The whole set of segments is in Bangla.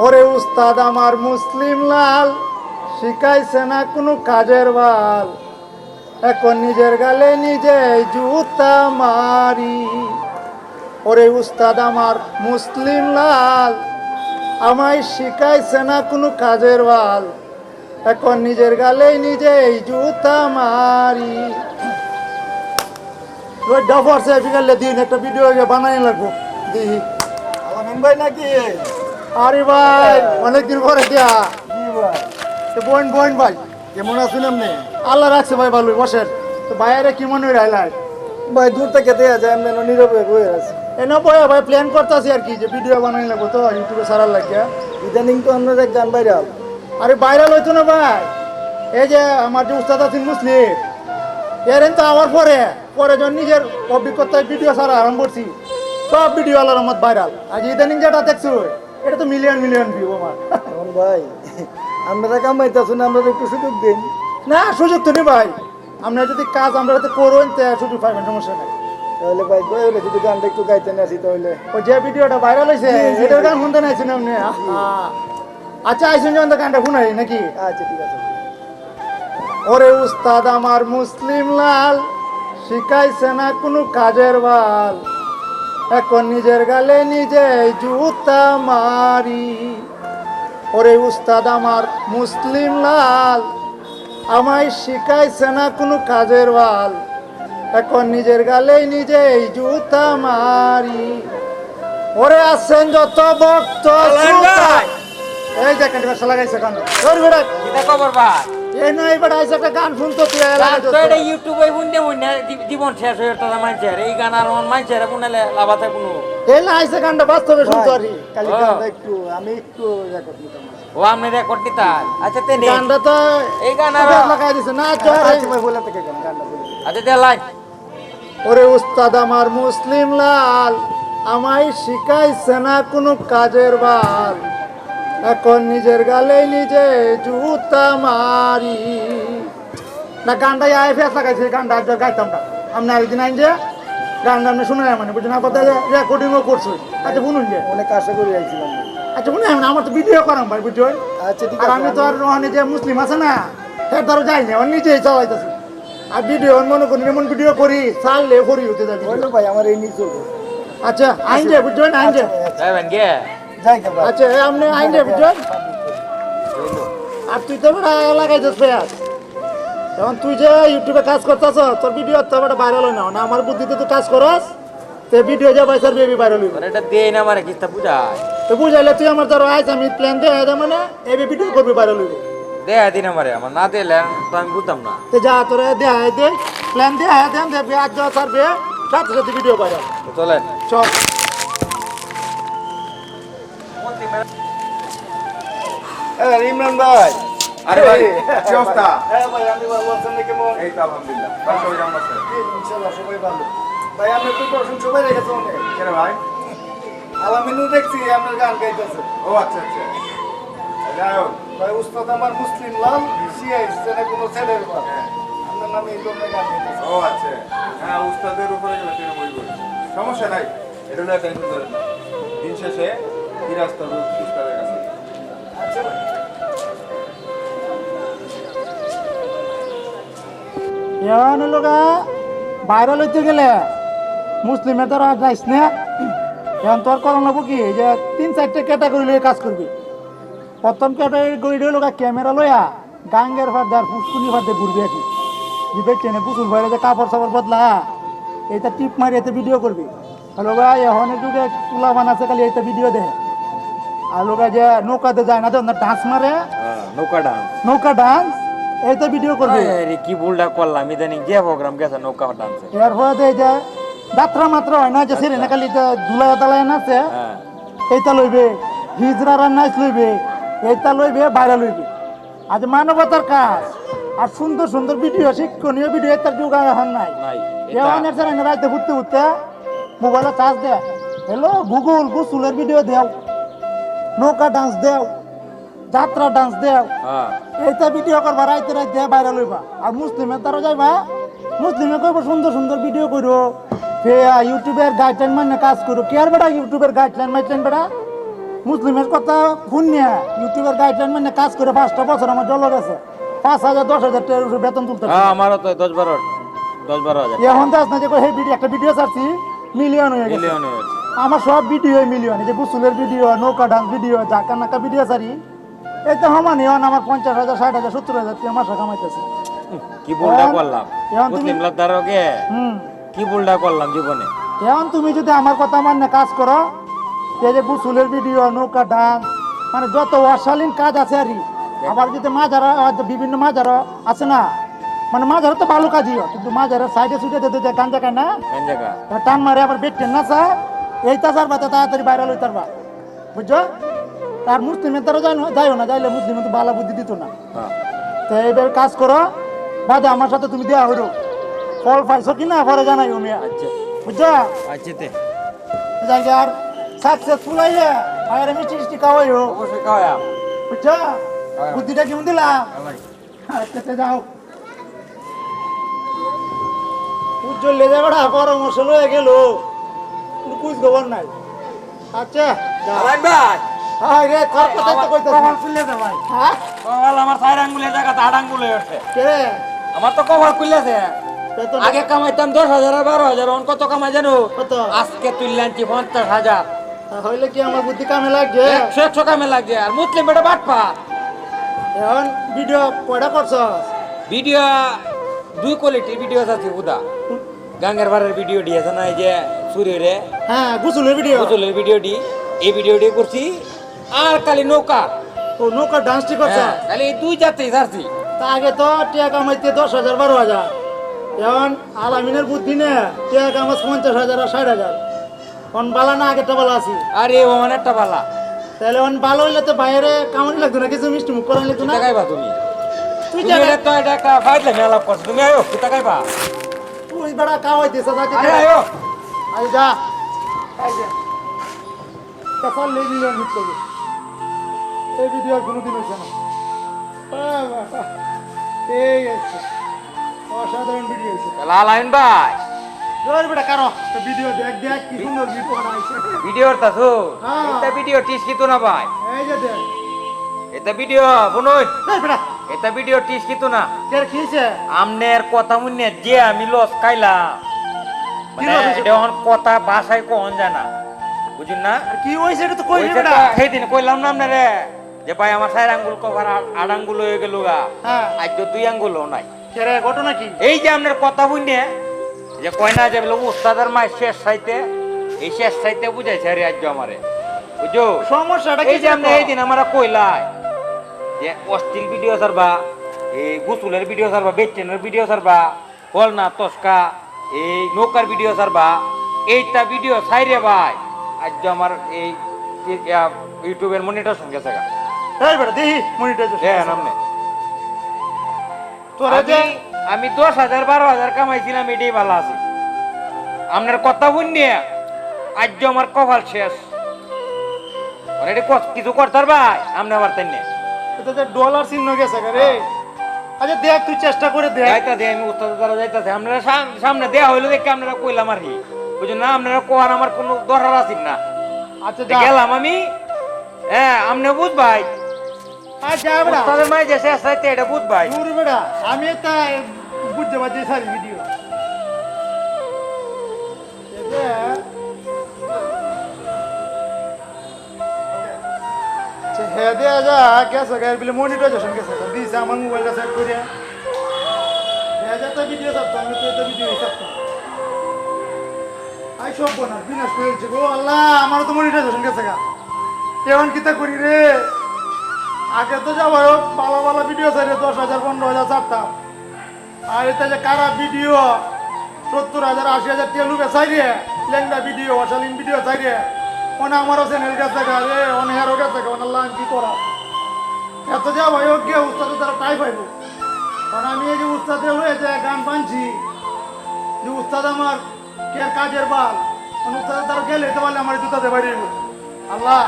ওরে উস্তাদ আমার মুসলিম লাল, শিখাইছে না কোনো কাজের বাল, এখন নিজের গালে নিজে জুতা মারি। ওরে উস্তাদ আমার মুসলিম লাল, আমায় শিখাইছে না কোনো কাজের বাল, এখন নিজের গালে নিজেই জুতা মারি। ডাফারছে বিকালে দিন একটা ভিডিও বানাই লাগবো দিই। আলামিন ভাই নাকি? আরে ভাই অনেকদিন পরে দিয়া। কি ভাই? বোন বোন ভাই কেমন আছেন আপনি? আল্লাহ রাখছে ভাই ভালোই বসেন। তো ভাইয়ারে কি মনে রাইলাই ভাই দূর থেকে দেয়া যায় আমি নীরবে বয়ে আছি। এনে বয়া ভাই প্ল্যান করতেছি আর কি যে ভিডিও বানাই লাগবো তো ইউটিউবে ছাড়ার লাগিয়া। ইদানিং তো আপনার এক গান ভাইরাল। আরে ভাইরাল হইতো না ভাই, এই যে আমার যে উস্তাদ আছেন মুসলিম এরেন তো আমার পরে পরে যখন নিজের অভিজ্ঞতায় ভিডিও ছাড়া আরম্ভ করছি, সব ভিডিও আল্লাহর রহমত ভাইরাল। আজ ইদানিং যেটা দেখছো এটা তো মিলিয়ন মিলিয়ন ভিউ আমার। এখন ভাই আপনারা কামাইতেছেন, আপনারা একটু সুযোগ দিন। না সুযোগ তো নেই ভাই, আমরা যদি কাজ আমরা যাতে করুন তা সুযোগ পাইবেন, সমস্যা নাই। তাহলে ভাই হলে যদি গানটা একটু গাইতে না আসি তাহলে। ওই যে ভিডিওটা ভাইরাল হয়েছে এটার গান শুনতে নাইছেন আপনি? আচ্ছা আইসুন যখন তো গানটা শুনাই নাকি? আচ্ছা ঠিক আছে। ওরে উস্তাদ আমার মুসলিম লাল, শিখাইছে না কোনো কাজের বাল, এখন নিজের গালে নিজে জুতা মারি। ওরে উস্তাদ আমার মুসলিম লাল, আমায় শিখাইছে না কোনো কাজের বাল, এখন নিজের গালে নিজেই জুতা মারি। ওরে আছেন যত ভক্ত এই দেখেন ব্যবসা লাগাইছে গান এটা খবর ভাই এই নয় এবার আইসে একটা গান শুনতো তুই তো এটা ইউটিউবে শুনতে শুনে জীবন শেষ হয়ে যাচ্ছে মানুষের এই গান আর মানুষের শুনলে লাভাতে কোনো এই না আইসে গানটা বাস্তবে শুনতো আর কালি গানটা একটু আমি একটু রেকর্ড নিতাম। ও আপনি রেকর্ড দিতাম। আচ্ছা তে গানটা তো এই গান আর লাগাই দিছে না আচ্ছা ভাই বলে থেকে গানটা বলে। আচ্ছা দে লাইক ওরে উস্তাদ আমার মুসলিম লাল, আমায় শিখাইছে না কোনো কাজের বাল, এখন নিজের গালে নিজে জুতা মারি। না গানটা আয় ফেস লাগাইছে, গানটা আজ গাইতাম না আপনি আরেকদিন আইন যে গানটা আপনি শুনে মানে বুঝছেন আপনার রেকর্ডিংও করছো। আচ্ছা শুনুন যে অনেক আশা করে আইছিলাম। আচ্ছা শুনে আমার তো ভিডিও করাম ভাই বুঝছেন। আচ্ছা ঠিক আর আছে। আমি তো আর ওখানে যে মুসলিম আছে না এর দ্বারা যাই না, নিজেই চালাইতেছি। আর ভিডিও মনে করি এমন ভিডিও করি চাললে করি হতে যাবে। হইলো ভাই আমার এই নিয়ে চলবে। আচ্ছা আইন যে বুঝছেন আইন যে যাবেন গে যাই কে ভাই। আচ্ছা আপনি আইন যে বুঝছেন। আর তুই তো বেটা লাগাইছিস পেঁয়াজ, এখন তুই যে ইউটিউবে কাজ করতেছ তোর ভিডিও তো বেটা ভাইরাল হয় না, আমার বুদ্ধিতে তুই কাজ করস তে ভিডিও যা পয়সার বেবি ভাইরাল হইব। এটা দেই না মারে কিস্তা বুঝায় তো বুঝাইলে তুই আমার ধরো আইস আমি প্ল্যান দিয়ে মানে এই ভিডিও করবি ভাইরাল হইব। দেয়া দিন আমারে আমার না দিলে তো আমি বুঝতাম না। তো যা তোরে দেয় দে প্ল্যান দিয়ে দেন দেবে আজ যা সারবে সাথে সাথে ভিডিও ভাইরাল তো চলেন চল। ইমরান ভাই। আরে ভাই কি অবস্থা? হ্যাঁ ভাই আমি ভালো আছেন নাকি কেমন? এই তো আলহামদুলিল্লাহ। বাড়ির সবাই কেমন আছে? ইনশাআল্লাহ সবাই ভালো। ভাই আপনি তো পড়াশোনা সবাই রেখেছে অনেক। কেন ভাই? আলামিনও দেখছি আপনার গান গাইতেছে। ও আচ্ছা আচ্ছা। যাই হোক, ভাই উস্তাদ আমার মুসলিম লাল, শিয়াইছে না কোনো ছেলের বাপ। আপনার নামে এই জন্য গান গাইতেছে। ও আচ্ছা। হ্যাঁ উস্তাদের উপরে গেলে তিনি মই বলি। সমস্যা নাই। এটা নিয়ে টেনশন করেন না। দিন শেষে ফিরে আসতে হবে উস্তাদের কাছে। আচ্ছা ভাই। এখন লোকা ভাইরাল হইতে গেলে মুসলিমের তো আর যাইস না। এখন তোর করণ লাগবো কি যে 3-4টে ক্যাটাগরি লয়ে কাজ করবি। প্রথম ক্যাটাগরি লোকা ক্যামেরা লইয়া গাঙ্গের ফাঁদে আর পুষ্কুনি ফাঁদে ঘুরবি আর কি বুঝবে চেনে পুতুল ভাইরে যে কাপড় সাপড় বদলা এইটা টিপ মারি এতে ভিডিও করবি। আর লোকা এখন যুগে তুলা বানাচ্ছে খালি এইটা ভিডিও দেখে। আর লোকা যে নৌকাতে যায় না তো ডান্স মারে নৌকা ডান্স নৌকা ডান্স এইটা ভিডিও করবি। কি ভুলটা করলাম ইদানিং যে প্রোগ্রাম গেছে নৌকা ডান্সে এরপরে এই যে যাত্রা মাত্র হয় না যে সেরে না খালি ধুলায় তালায় নাচে হ্যাঁ এইটা লইবে, হিজড়ার নাচ লইবে, এইটা লইবে বাইরে লইবে। আজ মানবতার কাজ আর সুন্দর সুন্দর ভিডিও শিক্ষণীয় ভিডিও তার যুগ এখন নাই। নাই এখন রাইতে ঘুরতে ঘুরতে মোবাইলে চার্জ দেয়, হ্যালো গুগল গোসলের ভিডিও দেও, নৌকা ডান্স দেও, যাত্রা ডান্স দেও, হ্যাঁ এইটা ভিডিও করবা রাইতে রাইতে বাইরে লইবা। আর মুসলিমের দ্বারা যাইবা মুসলিমে কইব সুন্দর সুন্দর ভিডিও করো, ইউটিউবের গাইডলাইন মানে কাজ করো। কি আর বেটা ইউটিউবের গাইডলাইন মাইডলাইন বেটা মুসলিমের কথা শুনিয়া ইউটিউবের গাইডলাইন মানে কাজ করে 5টা বছর আমার জল গেছে 5,000 10,000 টাকার উপরে বেতন তুলতে হয়। হ্যাঁ আমারও তো 10-12 হাজার এখন তো না যে সেই ভিডিও একটা ভিডিও ছাড়ছি মিলিয়ন হয়ে গেছে মিলিয়ন হয়েছে। আমার সব ভিডিও মিলিয়ন এই যে গুসুলের ভিডিও নৌকা ডান্স ভিডিও জাকা নাকা ভিডিও ছাড়ি এই তো সমানই এখন আমার 50,000 60,000 70,000 টাকা মাসে কামাইতেছে কি ভুলটা এখন- করলাম এখন তুমি- মুসলিম লদ্দারকে হুম কি ভুলটা করলাম জীবনে? এখন তুমি যদি আমার কথা মানে কাজ করো এই যে গুসুলের ভিডিও নৌকা ডান্স মানে যত অশালীন কাজ আছে আর আবার যদি মাজারা বিভিন্ন মাজারা আছে না মানে মাজারা তো ভালো কাজইও কিন্তু মাজারা সাইডে সুইডে দিতে যে গাঞ্জা খায় না কোন জায়গা? এবার টান মারে আবার বেটেন না চা এই তাজার বাতা তাড়াতাড়ি ভাইরাল হইতারবা বুঝছো আর মুসলিমের তারা যাইও না যাইলে মুসলিমের তো বালা বুদ্ধি দিত না হ্যাঁ। তো এইবার কাজ করো বাদে আমার সাথে তুমি দেওয়া হইলো ফল পাইছো কিনা পরে জানাইও মিয়া আচ্ছা বুঝছো আচ্ছা তে যাই আর সাকসেসফুল আইলে বাইরে মিষ্টি মিষ্টি খাওয়াইও অবশ্যই খাওয়া বুঝছো বুদ্ধিটা কেমন দিলাম আমার আচ্ছা যাও উজ্জ্বল লেগে বেড়া পরামর্শ লয়ে গেল কোনো কুছ খবর নাই আচ্ছা যাও। আলাইন ভাই হাই রে তোর কথাই তো কইতাছি কপাল খুললে দে ভাই হ্যাঁ কপাল আমার 4 আঙ্গুলের জায়গাতে 8 আঙ্গুল হয়ে ওঠে কে রে আমার তো কপাল খুললেছে তে তো আগে কামাইতাম 10,000 আর 12,000 এখন কত কামাই জানো? কত? আজকে তুললানছি 50,000 হইলে কি আমার বুদ্ধি কামে লাগছে 100 কামে লাগে আর মুসলিম বেটা বাটপা এখন ভিডিও কয়টা করছস ভিডিও 2 কোয়ালিটির ভিডিও আছে বুদা গাঙ্গের বারের ভিডিও দিয়েছে না এই যে সুরিরে হ্যাঁ গুসুলের ভিডিও গোসলের ভিডিওটি এই ভিডিওটি করছি আর খালি নৌকা ও নৌকা ডান্স ঠিক করছ হ্যাঁ, খালি এই 2 জাতি ছাড়ছি তা আগে তো টিয়া কামাইতে 10,000 12,000 এখন আলামিনের বুদ্ধি নে টিয়া কামাস 50,000 আর 60,000 কোন বালা না আগেরটা বালা আছি আর এই ওমান একটা পালা তাহলে অন ভালো হইলে তো বাইরে কামানি লাগতো না কিছু মিষ্টি মুখ করানি লাগতো না টাকাইবা তুমি তুই তুমি টাকা এটা তো এটা একটা ফাইলে মেলাপ করছো তুমি আয়ো কি টাকাইবা তুই বড় কাওয়াই দিছ যাতে আরে আয়ো আই যা আই যা কত মিলিয়ন হিট করবে এই ভিডিও আর কোনোদিন হইছে না বাহ, বাহ, বাহ। এই আছে অসাধারণ ভিডিও হইছে লালাইন ভাই জোর বেটা কারো তো ভিডিও দেখ দেখ কি সুন্দর ভিডিও বানাইছে ভিডিওর তাছো হ্যাঁ। এটা ভিডিও টিস কি তো না ভাই এই যে দেখ এটা ভিডিও শুনুন এই বেটা এটা ভিডিও টিস কি তো না কে কি হইছে আমনের কথা মুন্নে যে আমি লস খাইলাম মানে কি loss হইছে? এটা এখন কথা ভাষায় কোন জানা বুঝুন না আর কি হইছে এটা তো কই ওইটা বেটা তো সেইদিন কইলাম না আপনারে যে ভাই আমার 4 আঙ্গুল কভার 8 আঙ্গুল হয়ে গেল গা হ্যাঁ আজ তো 2 আঙ্গুলও নাই কে রে ঘটনা কি এই যে আপনার কথা বুঝনে যে কয় না যে বলে উস্তাদের মায়ের শেষ সাইতে এই শেষ সাইতে বুঝাইছে আরে আজ আমারে বুঝো সমস্যাটা কি এই যে আপনি এই দিন আমরা কইলাই যে অশ্লীল ভিডিও সারবা এই গুসুলের ভিডিও সারবা বেচেনের ভিডিও সারবা হলনা তস্কা এই নৌকার ভিডিও সারবা এইটা ভিডিও সাইরে ভাই আজ আমার এই ইউটিউবের মনিটর সঙ্গে থাকা এই বেটা দেখি মনিটাইজেশন হ্যাঁ নামনে তোরা যে আমি 10,000 12,000 কামাইছিলাম এটাই ভালো আছে আপনার কথা শুনিয়ে আজ আমার কপাল শেষ অলরেডি কিছু করতার ভাই আপনি আবার তাই না এটা যে ডলার চিহ্ন গেছে রে আচ্ছা দেখ তুই চেষ্টা করে দেখ যাইতা দে আমি উস্তাদ দ্বারা যাইতাছে আপনারা সামনে দেয়া হইলো দেখে আপনারা কইলাম আর কি বুঝুন না আপনারা কোয়ার আমার কোনো দরকার আছে না আচ্ছা যা গেলাম আমি হ্যাঁ আপনি বুঝ ভাই আচ্ছা বেটা উস্তাদের মাই যে শেষ চাইতে এটা বুঝ ভাই দূর বেটা আমি এটা বুঝতে পারছি সারি ভিডিও হ্যাঁ দেয়া যা গেছে গায়ের বিলে মনিটাইজেশন গেছে দিয়েছে আমার মোবাইলটা সেট করে হ্যাঁ যা তো ভিডিও ছাড়তো আমি তো এটা ভিডিও ছাড়তাম আই সব না বিনাশ করেছে গো আল্লাহ আমারও তো মনিটাইজেশন গেছে গা কেমন কিতা করি রে আগে তো যাবার ভালো ভালো ভিডিও ছাড়ে 10,000 15,000 ছাড়তাম আর এটা যে কারা ভিডিও 70,000 80,000 টেলুকে চাইরে লেংদা ভিডিও অশালীন ভিডিও চাইরে ওনা আমারও চ্যানেল গেছে গা রে অনেহারও গেছে গা আল্লাহ কি করা এত যা ভাই গিয়ে উস্তাদের তারা টাই পাইব কারণ আমি এই যে উস্তাদের হয়েছে গান বানছি যে উস্তাদ আমার কে কাজের বাল উস্তাদের তারা গেলে তো বলে আমার জুতাতে বাইরে আল্লাহ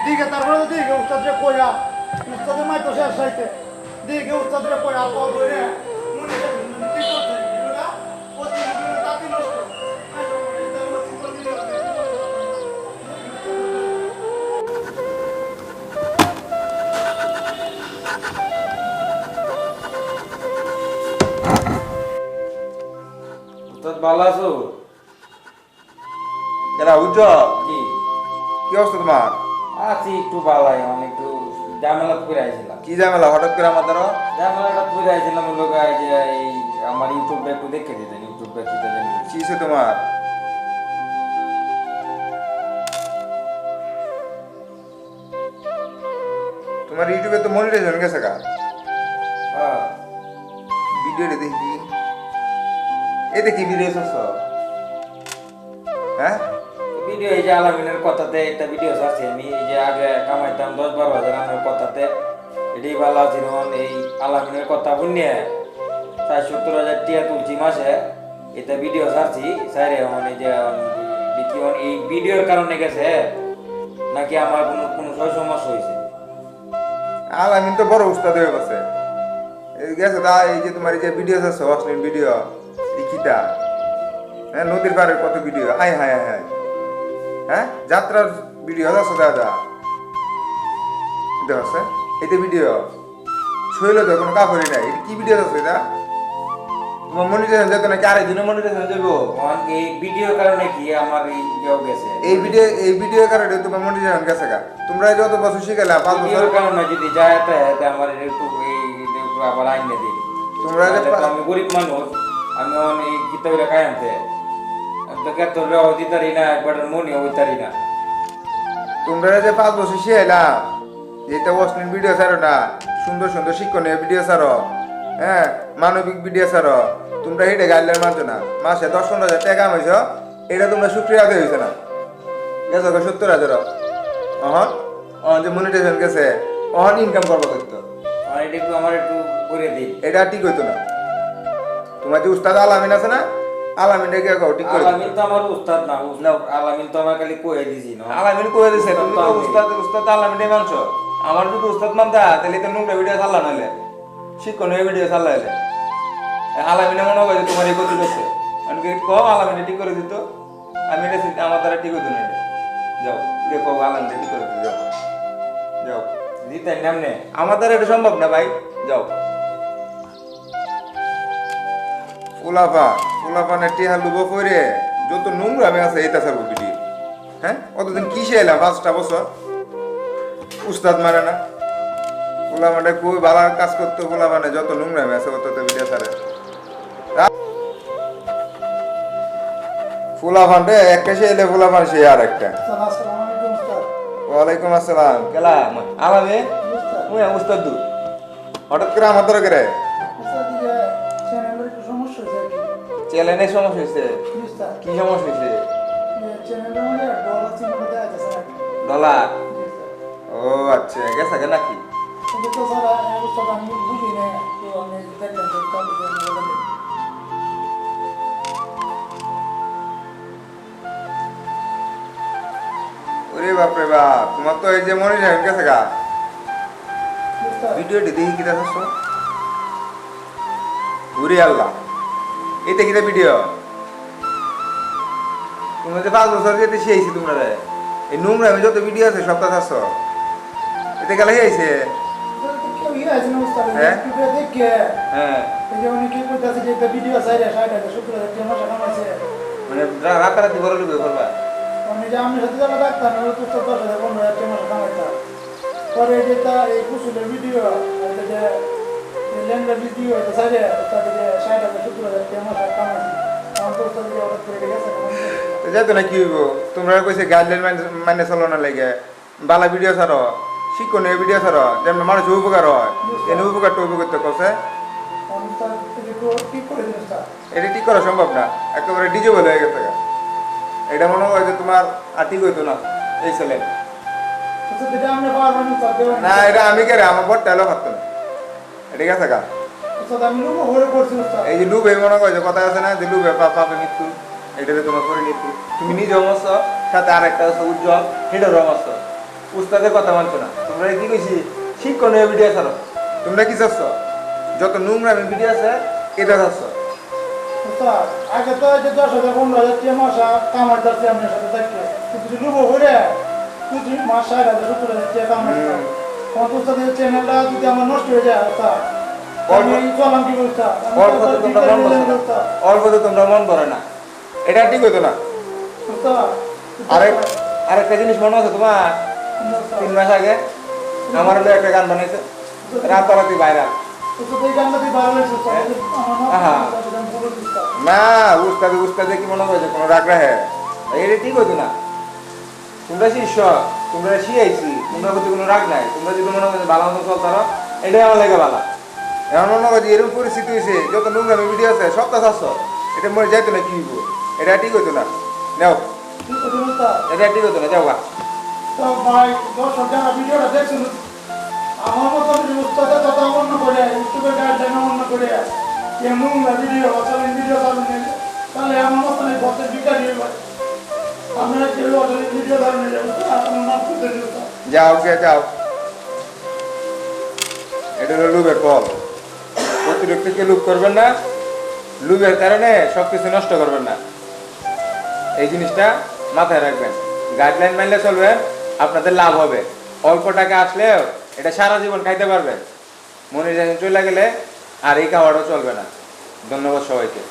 দিকে তারপরে তো দিকে উস্তাদরে কইয়া উস্তাদের মাই তো শেষ চাইতে দিকে উস্তাদরে কইয়া পাওয়া করে মনে কি করতে এগুলা প্রতি ভিডিও তাতি নষ্ট ভালো আছো? এরা উজ্জ্বল কি কি অবস্থা তোমার? আছি একটু ভালাই, মানে একটু ঝামেলা করে আইছিলাম। কি ঝামেলা হঠাৎ করে আমার দ্বারা? ঝামেলাটা করে আইছিলাম লোক যে এই আমার ইউটিউবে একটু দেখে দিতেন, ইউটিউবে কি জানি কি হয়েছে তোমার? তোমার ইউটিউবে তো মনিটাইজেশন গেছে গা? হ্যাঁ ভিডিওটা দেখি, এ দেখি ভিডিও করছ? হ্যাঁ ভিডিও এই যে আলামিনের কথাতে একটা ভিডিও ছাড়ছি আমি, এই যে আগে কামাইতাম 10-12 হাজার আমার কথাতে, এটাই ভালো আছিল। এই আলামিনের কথা বুঝিয়ে 60-70 হাজার টিয়া তুলছি মাসে, এটা ভিডিও ছাড়ছি স্যারে। মানে যে দেখি এই ভিডিওর কারণে গেছে নাকি আমার কোনো কোনো সমস্যা হয়েছে? আলামিন তো বড় উস্তাদ হয়ে গেছে। এই গেছে দা, এই যে তোমার এই যে ভিডিও আছে অশ্লীল ভিডিও দেখিতা, হ্যাঁ নদীর পাড়ের কত ভিডিও, হায় হায় হায়, হ্যাঁ যাত্রার ভিডিও আছে দাদা আছে, এতে ভিডিও শৈল তো কোনো কাপড়ই নাই, এটা কি ভিডিও আছে এটা? তোমার মনিটাইজেশন যেত নাকি আরেকজনের মনিটাইজেশন যাবো? এই ভিডিওর কারণে কি আমার এই ইয়েও গেছে? এই ভিডিও কারণে তোমার মনিটাইজেশন গেছে গা। তোমরা যত বছর শিখালা 5 বছর, ভিডিওর কারণে যদি যায় তাহলে আমার একটু একটু আবার আইনে দিই। তোমরা যে আমি গরিব মানুষ, আমি অনেক এই কিতাবের খাই আনতে তোকে তোর রেও দিতারি না, একবার মনে হইতারি না। তোমরা যে 5 বছর শিখাইলা, যেটা অশ্লীল ভিডিও ছাড়ো না, সুন্দর সুন্দর শিক্ষণীয় ভিডিও ছাড়ো, হ্যাঁ মানবিক ভিডিও ছাড়ো, তোমরা হেঁটে গাইডলাইন মানছো না, মাসে 10-15 হাজার টাকা কামাইছ, এটা তোমরা শুক্রিয়া আদায় হয়েছে না? গেছো 70 হাজার, অহন অহন যে মনিটাইজেশন গেছে, অহন ইনকাম করবো করতো, আমার একটু করে দিই। এটা ঠিক হইতো না। তোমার যে উস্তাদ আলামিন আছে না, আলামিনটা কে কও ঠিক করে? আলামিন তো আমার উস্তাদ না, আলামিন তো আমার খালি কয়ে দিছি না। আলামিন কয়ে দিছে, তুমি তো উস্তাদ আলামিনটাই মানছো। আমার যদি উস্তাদ মানতা তাহলে তো নোংরা ভিডিও ছাড়লা নাইলে, শিক্ষণীয় ভিডিও ছাড়লা হইলে। আলামিনে মনে হয় যে তোমার এই গতি করছে, আমি কম আলামিনে ঠিক করে দিত, আমি এটা আমার দ্বারা ঠিক হইতো না। এটা যাও দেখো আলামিনে ঠিক করে দিত, যাও যাও, দিতেন নামনে আমার দ্বারা এটা সম্ভব না ভাই, যাও। ফুলাপানের টিহা লুবো করে যত নোংরা আমি আছে এটা ছাড়বো ভিডিও, হ্যাঁ অতদিন কিসে এলাম 5টা বছর, উস্তাদ মানে না। ফুলাপানে খুবই ভালো কাজ করতো, ফুলাপানে যত নোংরা আমি আছে অত ভিডিও ছাড়ে। ফুলাপানটা এক কেসে এলে ফুলাপান সে আর একটা। আসসালামু আলাইকুম উস্তাদ। ওয়ালাইকুম আসসালাম। কেলা আলামে উস্তাদ, মুই উস্তাদ দু হঠাৎ করে আমার ধরে করে উস্তাদ এই যে চ্যানেলের একটু সমস্যা হয়েছে আর কি। চ্যানেলের সমস্যা হয়েছে? উস্তাদ, কি সমস্যা হয়েছে? এই চ্যানেলের মধ্যে ডলার চিহ্নটা দেওয়া যাচ্ছে না আর কি। ডলার? উস্তাদ, ও আচ্ছা, গেছে গে নাকি? কিন্তু তো স্যার উস্তাদ আমি বুঝি না, তো আমি দেখলাম যে কাল থেকে আমি বললাম ওরে বাপরে বাপ, তোমার তো এই যে মনে যায় গেছে গা। উস্তাদ, ভিডিওটি দেখি কি দেখাচ্ছ? ঘুরে আল্লাহ, এইটা কিটা ভিডিও? তোমরা যে 5 বছর যেতে শিয়েছি তোমরা রে, এই নোংরা আমি যত ভিডিও আছে সব দেখাচ্ছ, এতে গেলে আইছে। উস্তাদ তো কেউ ইয়ে আছে না উস্তাদ, হ্যাঁ? ইউটিউবে দেখে হ্যাঁ এই যে অনেকে কইতাছে যে একটা ভিডিও চাইলে 60,000 70,000 টাকা মাসে কামাইছে। মানে রাতারাতি বড় লোক করবা। আমি যে আমি সাথে যারা ডাক্তার আমি তো 10,000 15,000 টাকা মাসে কামাইতাম। পরে যেটা এই কুসুলের ভিডিও, এটা যে ল্যাংড়া ভিডিও, এটা সাইডে তাদের যে 60,000 70,000 টাকা মাসে কামাইছি। আমার তো উস্তাদ দিয়ে হঠাৎ করে গেছে না। তো যাইতো না কি হইব? তোমরা কইছে গাইডলাইন মানে চলো না লাগে, বালা ভিডিও ছাড়ো, শিক্ষণীয় ভিডিও ছাড়ো, যেমন মানুষের উপকার হয়, এনে উপকারটা উপকার তো করছে। আমি তো ঠিক করে দিন উস্তাদ। এটা ঠিক করা সম্ভব না, একেবারে ডিজেবল হয়ে গেছে গা। এটা মনে হয় যে তোমার আর ঠিক হইতো না এই ছেলে। উস্তাদ এটা আমরা পারবেন উস্তাদ দেবেন না এটা আমি কে রে, আমার বড়টা এলো পারতো না, এটা গেছে গা। উস্তাদ আমি লোক হয়ে করছি উস্তাদ। এই যে লুবে মনে হয় যে কথা আছে না, যে লুবে পাপে মৃত্যু, এটাতে তোমার করে মৃত্যু। তুমি নিজে মরছ, সাথে আর একটা আছে উজ্জ্বল, সেটারও মরছ। উস্তাদের কথা মানছো না। তোমরা কি কইছি শিক্ষণীয় ভিডিও ছাড়ো, তোমরা কি চাচ্ছ? যত নোংরা ভিডিও আছে এটা চাচ্ছ। উস্তাদ আগে তো এই যে 10,000 15,000 টাকা মাসে কামাই যাচ্ছে আপনার সাথে দেখে, কিন্তু লোক হয়ে তুই মাস 60,000 70,000 টাকা কামাই। আমার তো উস্তাদ এই চ্যানেলটা যদি আমার নষ্ট হয়ে যায় উস্তাদ, আমি চলাম কি উস্তাদ? অল্প তো তোমরা মন বসে না, অল্প তো তোমরা মন ভরে না। এটা ঠিক হতো না। আরেকটা জিনিস মনে আছে তোমার, 3 মাস আগে আমার হলো একটা গান বানাইছে রাতারাতি ভাইরাল। না উস্তাদে উস্তাদে কি মনে করেছে কোনো রাগ রাখে? এটা ঠিক হতো না। তোমরা শিষ্য, তোমরা শিয়াইছি, তোমরা প্রতি কোনো রাগ নাই। তোমরা যদি মনে করছো ভালো মতো চলতারো, এটাই আমার লেগে ভালো। এমন মনে করছি এরকম পরিস্থিতি হয়েছে, যত নোংরামি ভিডিও আছে সব কাজ আসছো, এটা মনে যাইতো না কি হইব? এটা ঠিক হতো না। নাও, এটা ঠিক হতো না, যাও গা। তো ভাই দর্শক যারা ভিডিওটা দেখছেন, আমার মতো উস্তাদের কথা অমান্য করে, ইউটিউবের গাইডলাইন অমান্য করে কেমন ভিডিও অচলেন ভিডিও চালু তাহলে আমার মতো বছর বিকারি হয়। আপনারা কেউ অচলেন ভিডিও চালু নিয়ে যাবেন, আপনার নাম করতে যাও গে যাও। এটা হলো লুবের ফল। অতিরিক্ত কে লুপ করবেন না, লুবের কারণে সবকিছু নষ্ট করবেন না। এই জিনিসটা মাথায় রাখবেন। গাইডলাইন মানলে চলবেন, আপনাদের লাভ হবে। অল্প টাকা আসলেও এটা সারা জীবন খাইতে পারবেন। মনিটাইজেশন চলে গেলে আর এই খাওয়াটাও চলবে না। ধন্যবাদ সবাইকে।